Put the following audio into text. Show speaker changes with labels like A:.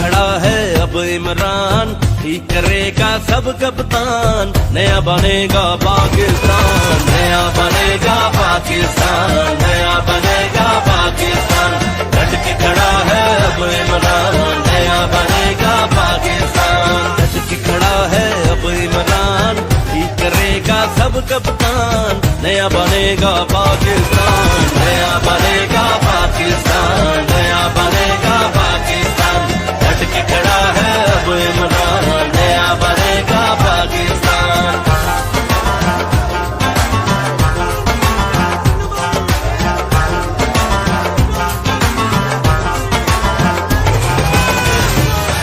A: खड़ा है अब इमरान, ठीक करेगा सब कप्तान। नया बनेगा पाकिस्तान, नया बनेगा पाकिस्तान, नया बनेगा पाकिस्तान। डट के खड़ा है अब इमरान, नया बनेगा पाकिस्तान। डट के खड़ा है अब इमरान, ठीक करेगा सब कप्तान। नया बनेगा पाकिस्तान, नया बनेगा